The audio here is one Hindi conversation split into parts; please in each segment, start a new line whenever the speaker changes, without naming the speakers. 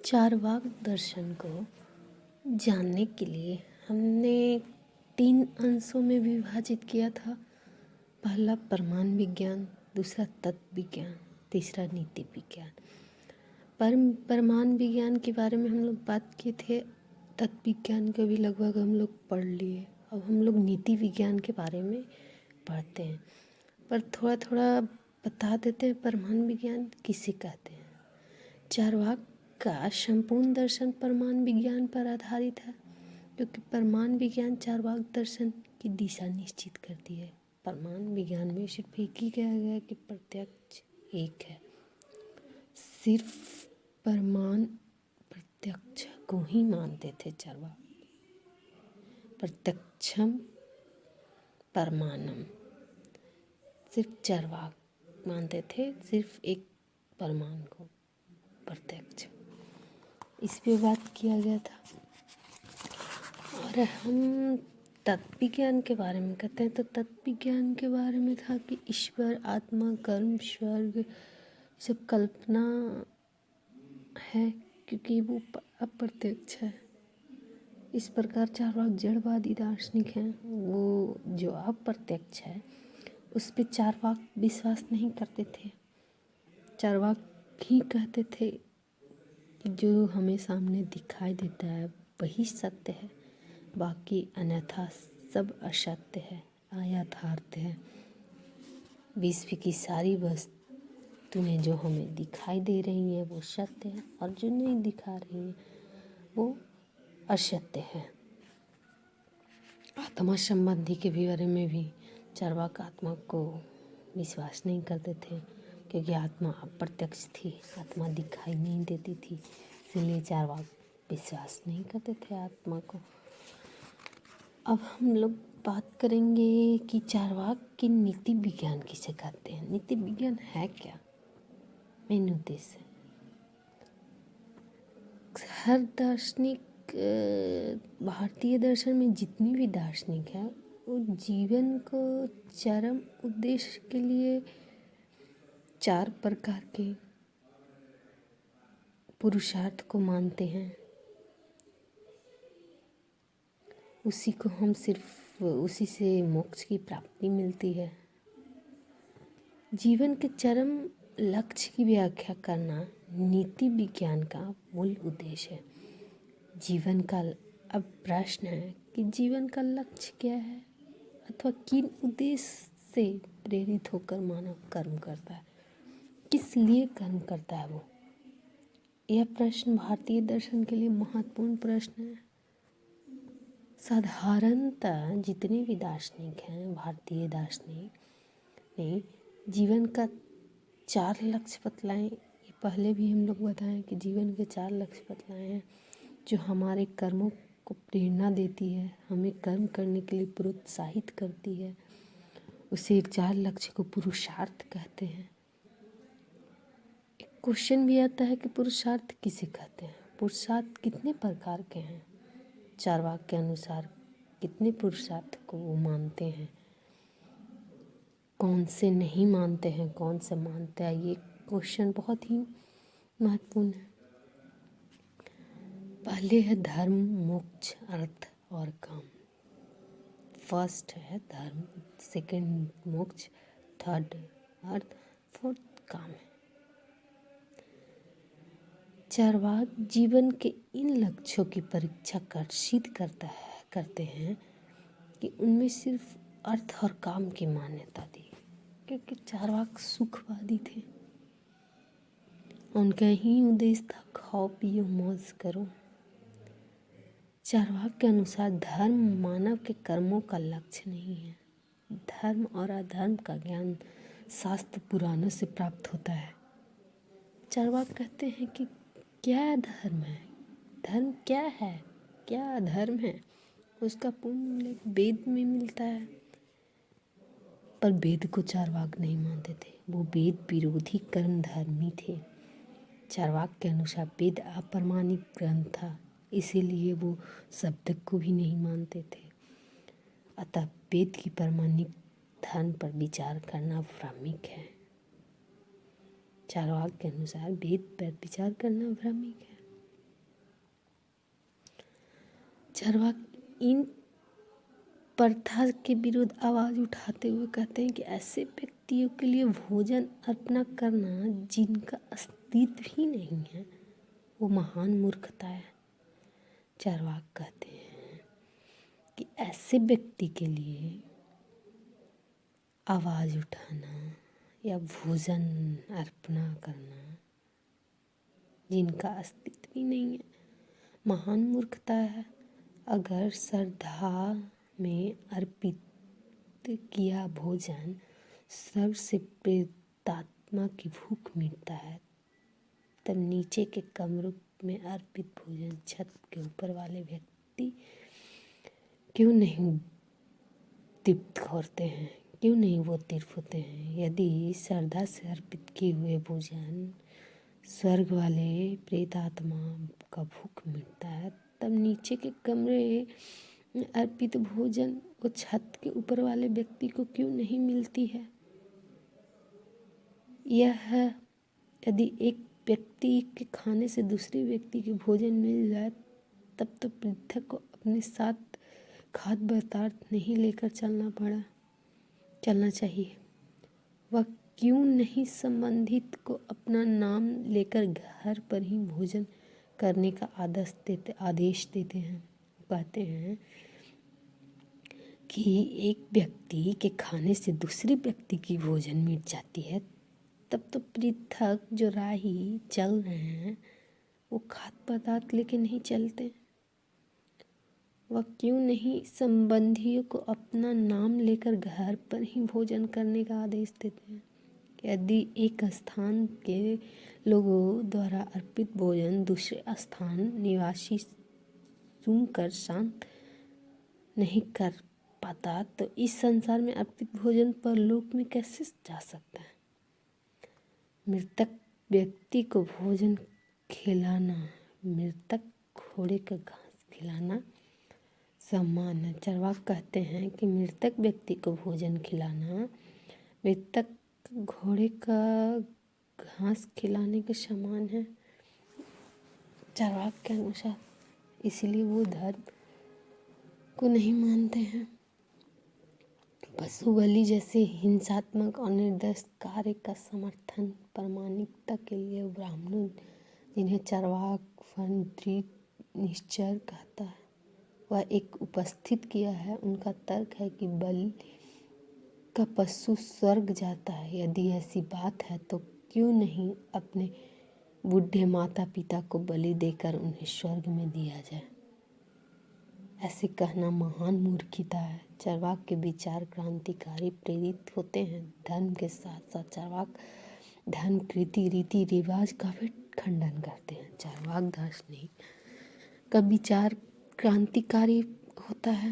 चारवाक दर्शन को जानने के लिए हमने 3 अंशों में विभाजित किया था। पहला प्रमाण विज्ञान, दूसरा तत्व विज्ञान, तीसरा नीति विज्ञान। प्रमाण विज्ञान के बारे में हम लोग बात किए थे। तत्व विज्ञान को भी लगभग हम लोग पढ़ लिए। अब हम लोग नीति विज्ञान के बारे में पढ़ते हैं, पर थोड़ा थोड़ा बता देते हैं प्रमाण विज्ञान किसे कहते हैं। चारवाक का संपूर्ण दर्शन प्रमाण विज्ञान पर आधारित है, क्योंकि प्रमाण विज्ञान चारवाक दर्शन की दिशा निश्चित करती है। प्रमाण विज्ञान में सिर्फ एक ही कहा गया है कि प्रत्यक्ष एक है। सिर्फ प्रमाण प्रत्यक्ष को ही मानते थे चारवाक। प्रत्यक्षम प्रमाणम, सिर्फ चारवाक मानते थे, सिर्फ एक प्रमाण को, प्रत्यक्ष। इस पे बात किया गया था। और हम तत्व विज्ञान के बारे में कहते हैं तो तत्व विज्ञान के बारे में था कि ईश्वर, आत्मा, कर्म, स्वर्ग सब कल्पना है, क्योंकि वो अप्रत्यक्ष है। इस प्रकार चारवाक जड़वादी दार्शनिक हैं। वो जो अप्रत्यक्ष है उस पे चारवाक विश्वास नहीं करते थे। चारवाक ही कहते थे कि जो हमें सामने दिखाई देता है वही सत्य है, बाकी अन्यथा सब असत्य है, अयथार्थ है। विश्व की सारी वस्तुएं जो हमें दिखाई दे रही हैं वो सत्य है, और जो नहीं दिखा रही हैं वो असत्य है। आत्मा संबंधी के बारे में भी चारवाक आत्मा को विश्वास नहीं करते थे, क्योंकि आत्मा अप्रत्यक्ष थी, आत्मा दिखाई नहीं देती थी, इसलिए चारवाक विश्वास नहीं करते थे आत्मा को। अब हम लोग बात करेंगे कि चारवाक की नीति विज्ञान किसे कहते हैं। नीति विज्ञान है क्या, मेन उद्देश्य। हर दार्शनिक, भारतीय दर्शन में जितनी भी दार्शनिक है वो जीवन को चरम उद्देश्य के लिए 4 प्रकार के पुरुषार्थ को मानते हैं। उसी से मोक्ष की प्राप्ति मिलती है। जीवन के चरम लक्ष्य की व्याख्या करना नीति विज्ञान का मूल उद्देश्य है। जीवन का अब प्रश्न है कि जीवन का लक्ष्य क्या है, अथवा किन उद्देश्य से प्रेरित होकर मानव कर्म करता है, किस लिए कर्म करता है वो। यह प्रश्न भारतीय दर्शन के लिए महत्वपूर्ण प्रश्न है। साधारणतः जितने भी दार्शनिक हैं, भारतीय दार्शनिक ने जीवन का 4 लक्ष्य बतलाए। ये पहले भी हम लोग बताएं कि जीवन के 4 लक्ष्य बतलाए हैं, जो हमारे कर्मों को प्रेरणा देती है, हमें कर्म करने के लिए प्रोत्साहित करती है। उसे 4 लक्ष्य को पुरुषार्थ कहते हैं। एक क्वेश्चन भी आता है कि पुरुषार्थ किसे कहते हैं। पुरुषार्थ कितने प्रकार के हैं, चारवाक के अनुसार कितने पुरुषार्थ को वो मानते हैं, कौन से नहीं मानते हैं, कौन से मानते हैं। ये क्वेश्चन बहुत ही महत्वपूर्ण है। पहले है धर्म, मोक्ष, अर्थ और काम। फर्स्ट है धर्म, सेकंड मोक्ष, थर्ड अर्थ, फोर्थ काम है। चारवाक जीवन के इन लक्ष्यों की परीक्षा कर सिद्ध करते हैं कि उनमें सिर्फ अर्थ और काम की मान्यता दी, क्योंकि चारवाक सुखवादी थे। उनका ही उद्देश्य था खाओ पियो मौज करो। चारवाक के अनुसार धर्म मानव के कर्मों का लक्ष्य नहीं है। धर्म और अधर्म का ज्ञान शास्त्र पुराणों से प्राप्त होता है। चारवाक कहते हैं कि क्या धर्म है, धर्म क्या है, क्या अधर्म है, उसका पूर्ण उल्लेख वेद में मिलता है। पर वेद को चारवाक नहीं मानते थे, वो वेद विरोधी कर्म धर्मी थे। चारवाक के अनुसार वेद अप्रमाणिक ग्रंथ था, इसीलिए वो शब्द को भी नहीं मानते थे। अतः वेद की प्रमाणिक धर्म पर विचार करना भ्रामिक है। चारवाक के अनुसार वेद पर विचार करना भ्रामिक है। चार्वाक इन प्रथा के विरुद्ध आवाज़ उठाते हुए कहते हैं कि ऐसे व्यक्तियों के लिए भोजन अर्पण करना जिनका अस्तित्व ही नहीं है वो महान मूर्खता है। चार्वाक कहते हैं कि ऐसे व्यक्ति के लिए आवाज़ उठाना या भोजन अर्पण करना जिनका अस्तित्व ही नहीं है महान मूर्खता है। अगर श्रद्धा में अर्पित किया भोजन स्वर्ग से प्रेतात्मा की भूख मिटता है तब नीचे के कमरों में अर्पित भोजन छत के ऊपर वाले व्यक्ति क्यों नहीं तृप्त होते हैं, क्यों नहीं वो तृप्त होते हैं। यदि श्रद्धा से अर्पित किए हुए भोजन स्वर्ग वाले प्रेतात्मा का भूख मिटता है तब नीचे के कमरे में अर्पित भोजन वो छत के ऊपर वाले व्यक्ति को क्यों नहीं मिलती है। यह यदि एक व्यक्ति के खाने से दूसरे व्यक्ति के भोजन मिल जाए तब तो पृथक को अपने साथ खाद्य पदार्थ नहीं लेकर चलना चाहिए। वह क्यों नहीं संबंधित को अपना नाम लेकर घर पर ही भोजन करने का आदेश देते हैं। कहते हैं कि एक व्यक्ति के खाने से दूसरे व्यक्ति की भोजन मिट जाती है तब तो पृथक जो राही चल रहे हैं वो खाद्य पदार्थ लेके नहीं चलते। वह क्यों नहीं संबंधियों को अपना नाम लेकर घर पर ही भोजन करने का आदेश देते हैं। यदि एक स्थान के लोगों द्वारा अर्पित भोजन दूसरे स्थान निवासी सुनकर शांत नहीं कर पाता तो इस संसार में अर्पित भोजन परलोक में कैसे जा सकता है। मृतक व्यक्ति को भोजन खिलाना मृतक घोड़े का घास खिलाना समान है। चार्वाक कहते हैं कि मृतक व्यक्ति को भोजन खिलाना मृतक घोड़े का घास खिलाने के समान है चार्वाक के अनुसार। इसीलिए वो धर्म को नहीं मानते हैं। पशु बलि जैसे हिंसात्मक और निर्दोष कार्य का समर्थन प्रामाणिकता के लिए ब्राह्मणों जिन्हें चार्वाक निश्चर कहता है वह एक उपस्थित किया है। उनका तर्क है कि बलि का पशु स्वर्ग जाता है। यदि ऐसी बात है तो क्यों नहीं अपने बूढ़े माता पिता को बलि देकर उन्हें स्वर्ग में दिया जाए। ऐसे कहना महान मूर्खता है। चार्वाक के विचार क्रांतिकारी प्रेरित होते हैं। धर्म के साथ साथ चार्वाक धर्म रीति रिवाज का भी खंडन करते हैं। चार्वाक दार्शनिक का विचार क्रांतिकारी होता है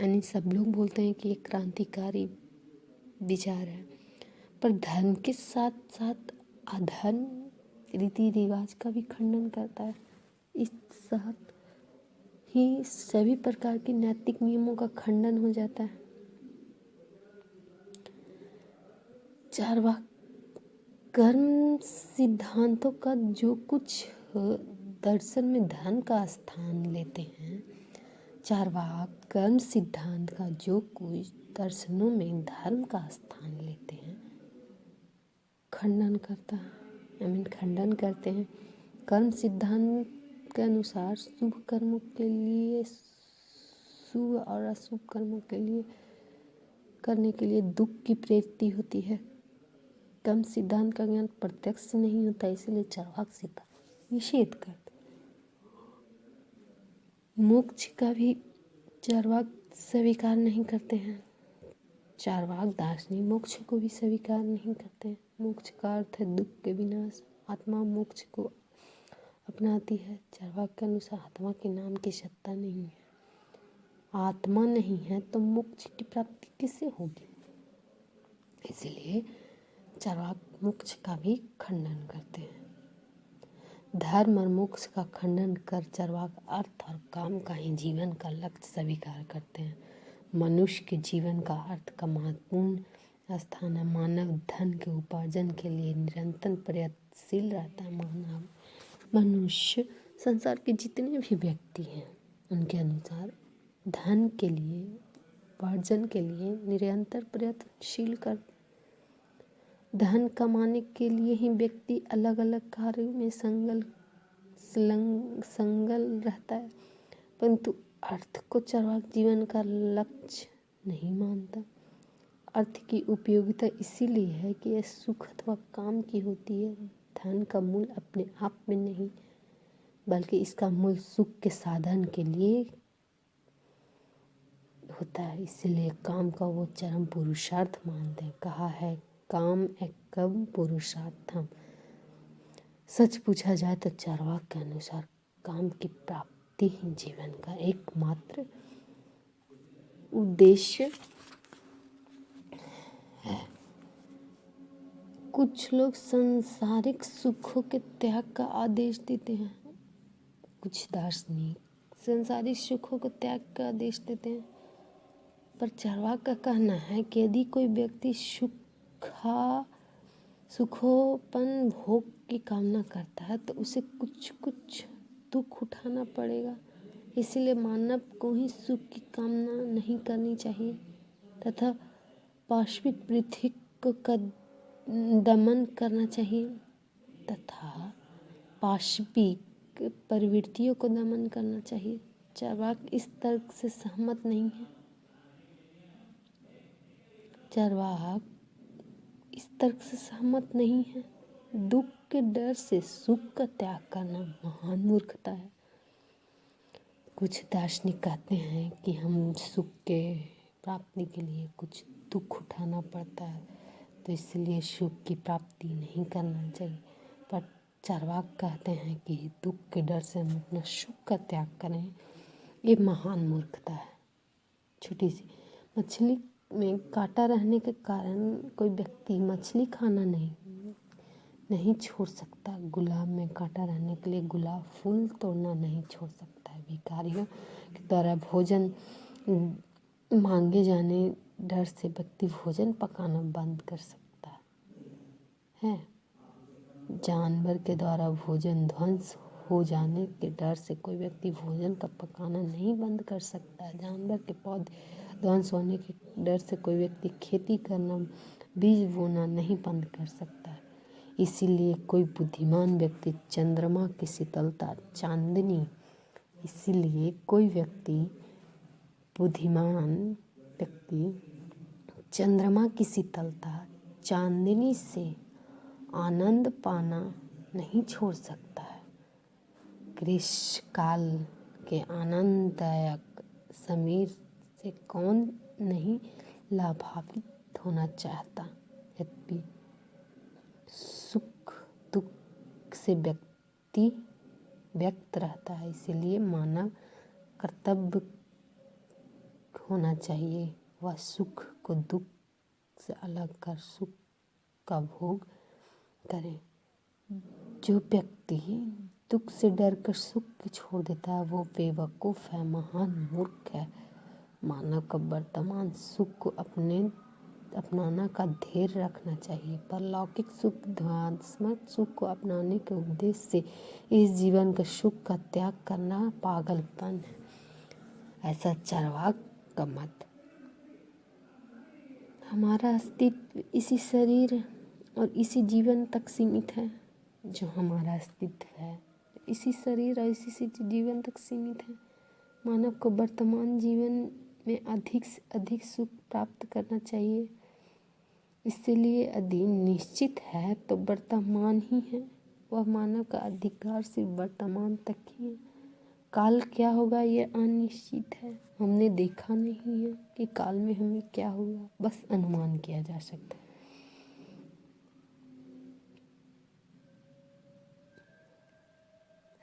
यानी सब लोग बोलते हैं कि एक क्रांतिकारी विचार है पर धर्म के साथ साथ अधर्म रीति रिवाज का भी खंडन करता है। इस साथ ही सभी प्रकार के नैतिक नियमों का खंडन हो जाता है। चार्वाक कर्म सिद्धांतों का जो कुछ दर्शन में धर्म का स्थान लेते हैं चार्वाक कर्म सिद्धांत का जो कुछ दर्शनों में धर्म का स्थान लेते हैं खंडन करते हैं। कर्म सिद्धांत के अनुसार शुभ कर्मों के लिए शुभ और अशुभ कर्मों के लिए करने के लिए दुख की प्रेरित होती है। कर्म सिद्धांत का ज्ञान प्रत्यक्ष नहीं होता इसलिए चार्वाक सिद्धांत निषेध करते। मोक्ष का भी चार्वाक स्वीकार नहीं करते हैं। चार्वाक दार्शनिक मोक्ष को भी स्वीकार नहीं करते हैं। मोक्ष का अर्थ है दुख के विनाश। आत्मा मोक्ष को अपनाती है। चार्वाक के अनुसार आत्मा के नाम की सत्ता नहीं है। आत्मा नहीं है तो मोक्ष की प्राप्ति किससे होगी। इसलिए चार्वाक मोक्ष का भी खंडन करते हैं। धर्म और मोक्ष का खंडन कर चार्वाक अर्थ और काम का ही जीवन का लक्ष्य स्वीकार करते हैं। मनुष्य के जीवन का अर्थ का महत्वपूर्ण स्थान है। मानव धन के उपार्जन के लिए निरंतर प्रयत्नशील रहता है। मनुष्य संसार के जितने भी व्यक्ति हैं उनके अनुसार धन के लिए, उपार्जन के लिए निरंतर प्रयत्नशील कर। धन कमाने के लिए ही व्यक्ति अलग अलग कार्यों में संलग्न रहता है, परंतु अर्थ को चरवाक जीवन का लक्ष्य नहीं मानता। अर्थ की उपयोगिता इसीलिए है कि यह सुख अथवा काम की होती है। धन का मूल अपने आप में नहीं, बल्कि इसका मूल सुख के साधन के लिए होता है। इसलिए काम का वो चरम पुरुषार्थ मानते हैं। कहा है काम एकम पुरुषार्थम। सच पूछा जाए तो चार्वाक के अनुसार काम की प्राप्ति ही जीवन का एकमात्र उद्देश्य है। कुछ लोग सांसारिक सुखों के त्याग का आदेश देते हैं। कुछ दार्शनिक सांसारिक सुखों को त्याग का आदेश देते हैं, पर चार्वाक का कहना है कि यदि कोई व्यक्ति सुखोपन भोग की कामना करता है तो उसे कुछ कुछ दुख उठाना पड़ेगा। इसलिए मानव को ही सुख की कामना नहीं करनी चाहिए तथा पाशविक वृत्ति का दमन करना चाहिए तथा पाशविक प्रवृत्तियों को दमन करना चाहिए। चार्वाक इस तर्क से सहमत नहीं है। चार्वाक इस तर्क से सहमत नहीं है। दुख के डर से सुख का त्याग करना महान मूर्खता है। कुछ दार्शनिक कहते हैं कि हम सुख के प्राप्ति के लिए कुछ दुख उठाना पड़ता है, तो इसलिए सुख की प्राप्ति नहीं करना चाहिए। पर चार्वाक कहते हैं कि दुख के डर से हम अपना सुख का त्याग करें, ये महान मूर्खता है। छोटी सी मछली में कांटा रहने के कारण कोई व्यक्ति मछली खाना नहीं छोड़ सकता। गुलाब में कांटा रहने के लिए गुलाब फूल तोड़ना नहीं छोड़ सकता है। भिखारियों के द्वारा भोजन मांगे जाने डर से व्यक्ति भोजन पकाना बंद कर सकता है। जानवर के द्वारा भोजन ध्वंस हो जाने के डर से कोई व्यक्ति भोजन का पकाना नहीं बंद कर सकता है। जानवर के पौधे ध्वंस होने के डर से कोई व्यक्ति खेती करना, बीज बोना नहीं बंद कर सकता है। इसीलिए कोई बुद्धिमान व्यक्ति चंद्रमा की शीतलता चंद्रमा की शीतलता चांदनी से आनंद पाना नहीं छोड़ सकता है। ग्रीष्मकाल के आनंददायक समीर से कौन नहीं लाभान्वित होना चाहता। यद्यपि सुख दुख से व्यक्ति व्यक्त रहता है, इसलिए मानव कर्तव्य होना चाहिए वह सुख को दुख से अलग कर सुख का भोग करें। जो व्यक्ति दुख से डर कर सुख को छोड़ देता है वो बेवकूफ़ है, महान मूर्ख है। मानव का वर्तमान सुख को अपनाना का धैर्य रखना चाहिए, पर लौकिक सुख ध्यात्मक सुख को अपनाने के उद्देश्य से इस जीवन के सुख का त्याग करना पागलपन है। ऐसा चार्वाक का मत। हमारा अस्तित्व इसी शरीर और इसी जीवन तक सीमित है। जो हमारा अस्तित्व है इसी शरीर और इसी जीवन तक सीमित है। मानव को वर्तमान जीवन में अधिक से अधिक सुख प्राप्त करना चाहिए। इसलिए यदि निश्चित है तो वर्तमान ही है। वह मानव का अधिकार सिर्फ वर्तमान तक ही है। काल क्या होगा ये अनिश्चित है। हमने देखा नहीं है कि काल में हमें क्या होगा, बस अनुमान किया जा सकता है।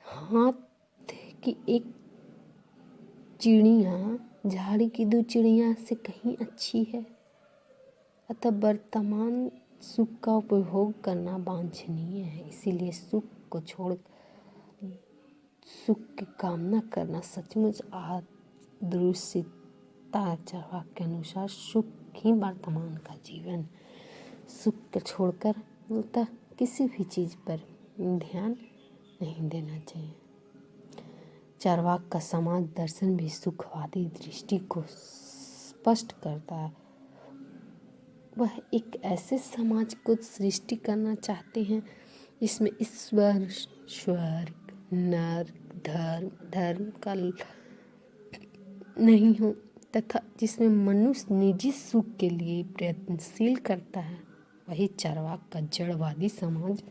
हाथ की एक चिड़िया झाड़ी की दो चिड़िया से कहीं अच्छी है। अतः वर्तमान सुख का उपभोग करना वांछनीय है। इसीलिए सुख को छोड़ सुख की कामना करना सचमुच आदृश्यता। चार्वाक के अनुसार सुख ही वर्तमान का जीवन। सुख को छोड़कर मूलतः किसी भी चीज़ पर ध्यान नहीं देना चाहिए। चार्वाक का समाज दर्शन भी सुखवादी दृष्टि को स्पष्ट करता है। वह एक ऐसे समाज को सृष्टि करना चाहते हैं जिसमें ईश्वर, स्वर्ग, नर्क, धर्म का नहीं हो तथा जिसमें मनुष्य निजी सुख के लिए प्रयत्नशील करता है। वही चार्वाक का जड़वादी समाज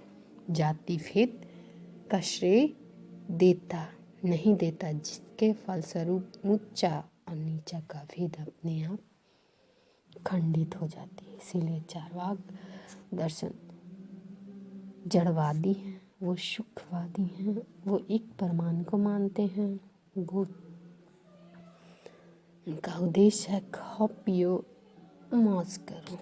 जाति भेद का श्रेय नहीं देता, जिसके फलस्वरूप ऊंचा और नीचा का भेद अपने आप खंडित हो जाती है। इसीलिए चार्वाक दर्शन जड़वादी हैं, वो सुखवादी हैं, वो एक परमाणु को मानते हैं। वो उनका उद्देश्य है खाओ पियो मौज करो।